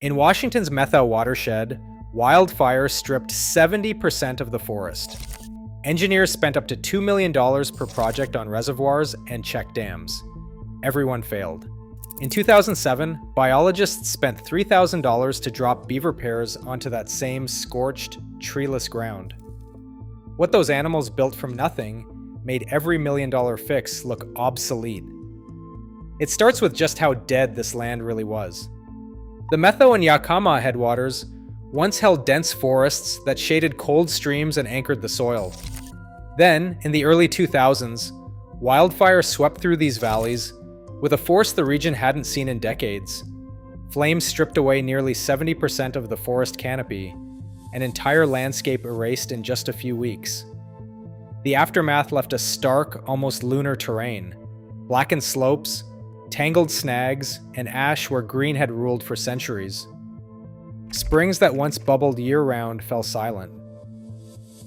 In Washington's Methow watershed, wildfires stripped 70% of the forest. Engineers spent up to $2 million per project on reservoirs and check dams. Everyone failed. In 2007, biologists spent $3,000 to drop beaver pairs onto that same scorched, treeless ground. What those animals built from nothing made every million-dollar fix look obsolete. It starts with just how dead this land really was. The Methow and Yakama headwaters once held dense forests that shaded cold streams and anchored the soil. Then, in the early 2000s, wildfire swept through these valleys with a force the region hadn't seen in decades. Flames stripped away nearly 70% of the forest canopy, an entire landscape erased in just a few weeks. The aftermath left a stark, almost lunar terrain, blackened slopes, tangled snags, and ash where green had ruled for centuries. Springs that once bubbled year-round fell silent.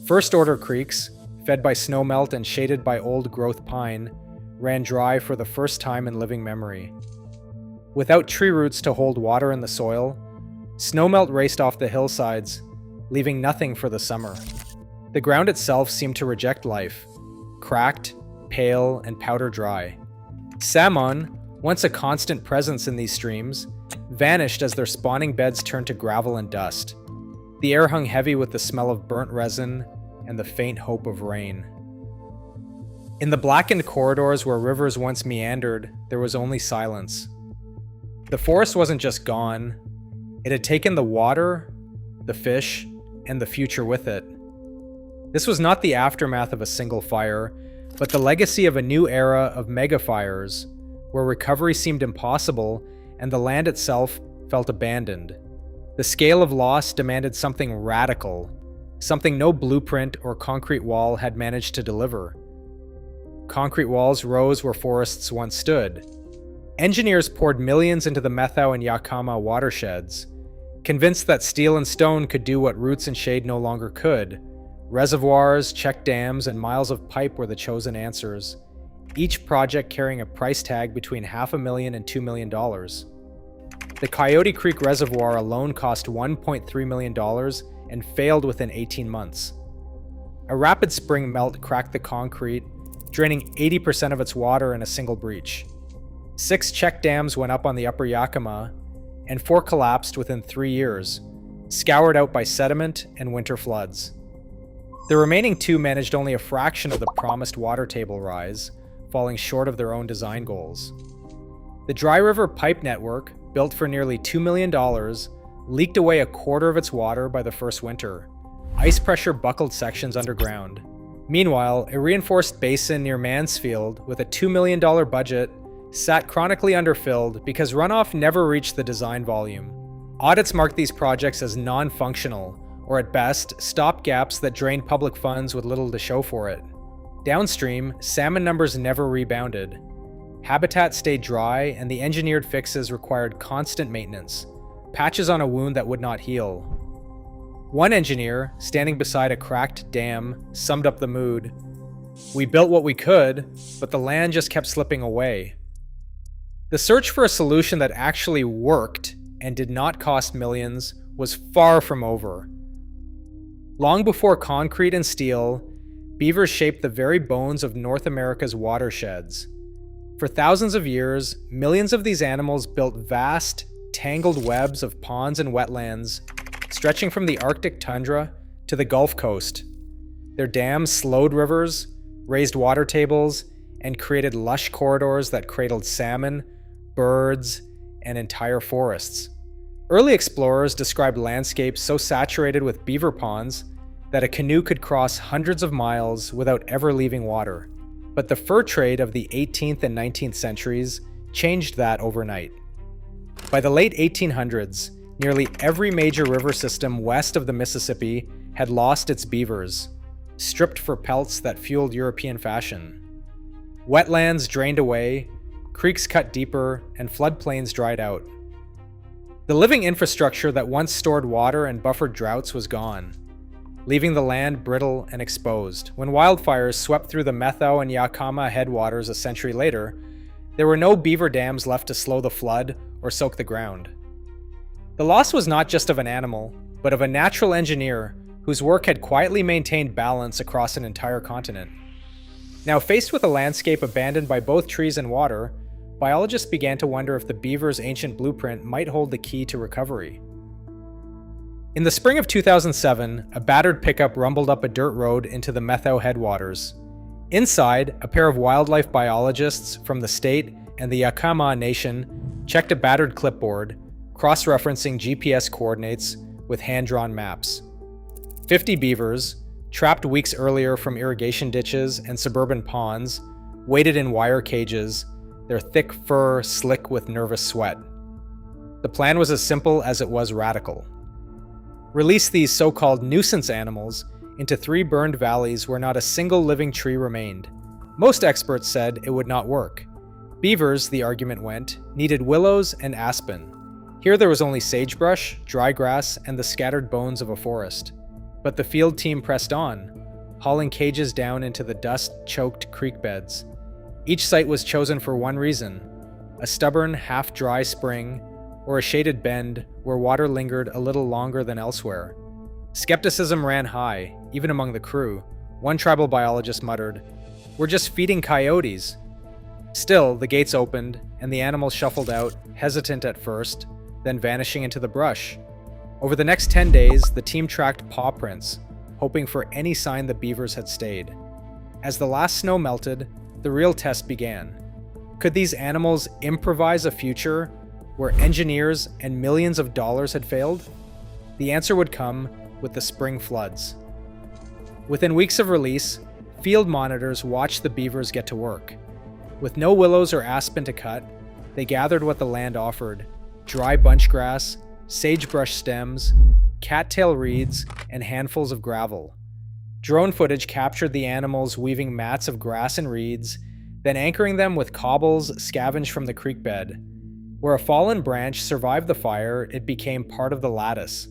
First-order creeks, fed by snowmelt and shaded by old-growth pine, ran dry for the first time in living memory. Without tree roots to hold water in the soil, snowmelt raced off the hillsides, leaving nothing for the summer. The ground itself seemed to reject life, cracked, pale, and powder dry. Salmon, once a constant presence in these streams, vanished as their spawning beds turned to gravel and dust. The air hung heavy with the smell of burnt resin and the faint hope of rain. In the blackened corridors where rivers once meandered, there was only silence. The forest wasn't just gone, it had taken the water, the fish, and the future with it. This was not the aftermath of a single fire, but the legacy of a new era of megafires, where recovery seemed impossible and the land itself felt abandoned. The scale of loss demanded something radical, something no blueprint or concrete wall had managed to deliver. Concrete walls rose where forests once stood. Engineers poured millions into the Methow and Yakama watersheds, convinced that steel and stone could do what roots and shade no longer could. Reservoirs, check dams, and miles of pipe were the chosen answers, each project carrying a price tag between $500,000 and $2 million. The Coyote Creek Reservoir alone cost $1.3 million and failed within 18 months. A rapid spring melt cracked the concrete, draining 80% of its water in a single breach. 6 check dams went up on the upper Yakama, and 4 collapsed within 3 years, scoured out by sediment and winter floods. The remaining 2 managed only a fraction of the promised water table rise, falling short of their own design goals. The Dry River Pipe Network, built for nearly $2 million, leaked away a quarter of its water by the first winter. Ice pressure buckled sections underground. Meanwhile, a reinforced basin near Mansfield, with a $2 million budget, sat chronically underfilled because runoff never reached the design volume. Audits marked these projects as non-functional, or at best, stopgaps that drained public funds with little to show for it. Downstream, salmon numbers never rebounded. Habitat stayed dry, and the engineered fixes required constant maintenance, patches on a wound that would not heal. One engineer, standing beside a cracked dam, summed up the mood. "We built what we could, but the land just kept slipping away." The search for a solution that actually worked and did not cost millions was far from over. Long before concrete and steel, beavers shaped the very bones of North America's watersheds. For thousands of years, millions of these animals built vast, tangled webs of ponds and wetlands, stretching from the Arctic tundra to the Gulf Coast. Their dams slowed rivers, raised water tables, and created lush corridors that cradled salmon, birds, and entire forests. Early explorers described landscapes so saturated with beaver ponds that a canoe could cross hundreds of miles without ever leaving water. But the fur trade of the 18th and 19th centuries changed that overnight. By the late 1800s, nearly every major river system west of the Mississippi had lost its beavers, stripped for pelts that fueled European fashion. Wetlands drained away, creeks cut deeper, and floodplains dried out. The living infrastructure that once stored water and buffered droughts was gone, leaving the land brittle and exposed. When wildfires swept through the Methow and Yakama headwaters a century later, there were no beaver dams left to slow the flood or soak the ground. The loss was not just of an animal, but of a natural engineer whose work had quietly maintained balance across an entire continent. Now, faced with a landscape abandoned by both trees and water, biologists began to wonder if the beaver's ancient blueprint might hold the key to recovery. In the spring of 2007, a battered pickup rumbled up a dirt road into the Methow headwaters. Inside, a pair of wildlife biologists from the state and the Yakama Nation checked a battered clipboard, cross-referencing GPS coordinates with hand-drawn maps. 50 beavers, trapped weeks earlier from irrigation ditches and suburban ponds, waited in wire cages, their thick fur slick with nervous sweat. The plan was as simple as it was radical. Release these so-called nuisance animals into 3 burned valleys where not a single living tree remained. Most experts said it would not work. Beavers, the argument went, needed willows and aspen. Here there was only sagebrush, dry grass, and the scattered bones of a forest. But the field team pressed on, hauling cages down into the dust-choked creek beds. Each site was chosen for one reason: a stubborn, half-dry spring, or a shaded bend where water lingered a little longer than elsewhere. Skepticism ran high, even among the crew. One tribal biologist muttered, "We're just feeding coyotes." Still, the gates opened, and the animals shuffled out, hesitant at first, then vanishing into the brush. Over the next 10 days, the team tracked paw prints, hoping for any sign the beavers had stayed. As the last snow melted, the real test began. Could these animals improvise a future where engineers and millions of dollars had failed? The answer would come with the spring floods. Within weeks of release, field monitors watched the beavers get to work. With no willows or aspen to cut, they gathered what the land offered: dry bunchgrass, sagebrush stems, cattail reeds, and handfuls of gravel. Drone footage captured the animals weaving mats of grass and reeds, then anchoring them with cobbles scavenged from the creek bed. Where a fallen branch survived the fire, it became part of the lattice.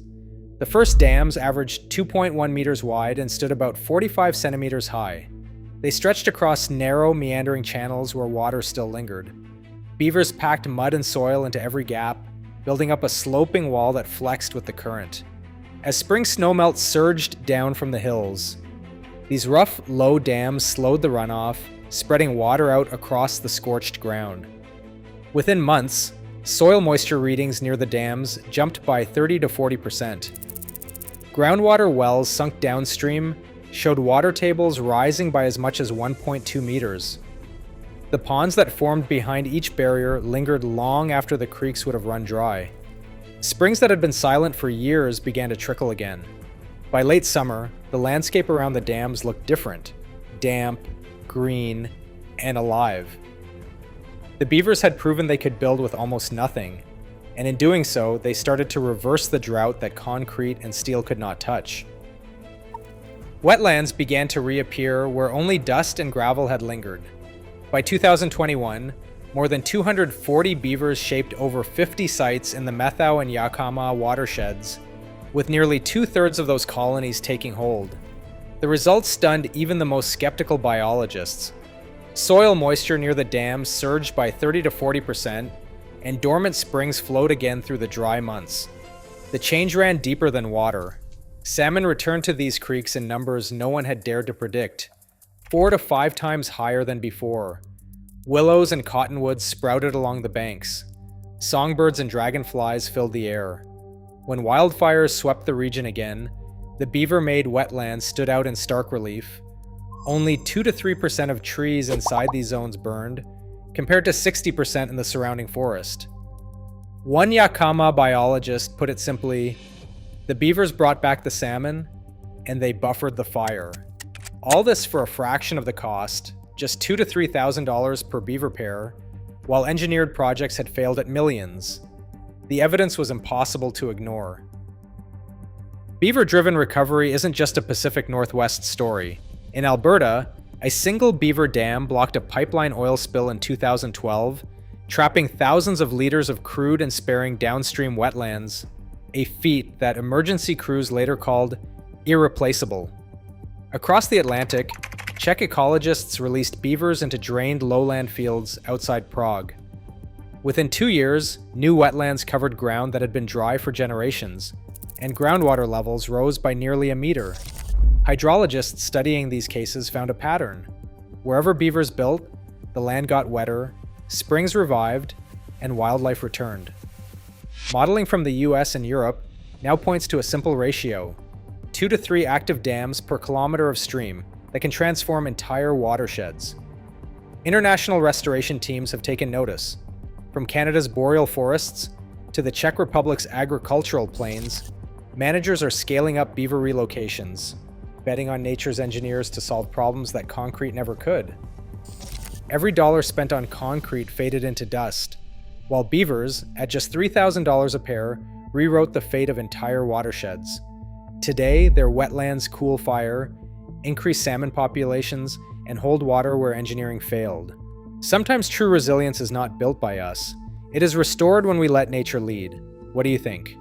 The first dams averaged 2.1 meters wide and stood about 45 centimeters high. They stretched across narrow, meandering channels where water still lingered. Beavers packed mud and soil into every gap, building up a sloping wall that flexed with the current. As spring snowmelt surged down from the hills, these rough, low dams slowed the runoff, spreading water out across the scorched ground. Within months, soil moisture readings near the dams jumped by 30 to 40%. Groundwater wells sunk downstream showed water tables rising by as much as 1.2 meters. The ponds that formed behind each barrier lingered long after the creeks would have run dry. Springs that had been silent for years began to trickle again. By late summer, the landscape around the dams looked different: damp, green, and alive. The beavers had proven they could build with almost nothing, and in doing so, they started to reverse the drought that concrete and steel could not touch. Wetlands began to reappear where only dust and gravel had lingered. By 2021, more than 240 beavers shaped over 50 sites in the Methow and Yakama watersheds, with nearly 2/3 of those colonies taking hold. The results stunned even the most skeptical biologists. Soil moisture near the dams surged by 30 to 40%, and dormant springs flowed again through the dry months. The change ran deeper than water. Salmon returned to these creeks in numbers no one had dared to predict, 4 to 5 times higher than before. Willows and cottonwoods sprouted along the banks. Songbirds and dragonflies filled the air. When wildfires swept the region again, the beaver-made wetlands stood out in stark relief. Only 2 to 3% of trees inside these zones burned, compared to 60% in the surrounding forest. One Yakama biologist put it simply, "The beavers brought back the salmon, and they buffered the fire." All this for a fraction of the cost, just $2,000 to $3,000 per beaver pair, while engineered projects had failed at millions. The evidence was impossible to ignore. Beaver-driven recovery isn't just a Pacific Northwest story. In Alberta, a single beaver dam blocked a pipeline oil spill in 2012, trapping thousands of liters of crude and sparing downstream wetlands, a feat that emergency crews later called irreplaceable. Across the Atlantic, Czech ecologists released beavers into drained lowland fields outside Prague. Within 2 years, new wetlands covered ground that had been dry for generations, and groundwater levels rose by nearly a meter. Hydrologists studying these cases found a pattern. Wherever beavers built, the land got wetter, springs revived, and wildlife returned. Modeling from the US and Europe now points to a simple ratio: 2 to 3 active dams per kilometer of stream that can transform entire watersheds. International restoration teams have taken notice. From Canada's boreal forests to the Czech Republic's agricultural plains, managers are scaling up beaver relocations, betting on nature's engineers to solve problems that concrete never could. Every dollar spent on concrete faded into dust, while beavers, at just $3,000 a pair, rewrote the fate of entire watersheds. Today, their wetlands cool fire, increase salmon populations, and hold water where engineering failed. Sometimes true resilience is not built by us. It is restored when we let nature lead. What do you think?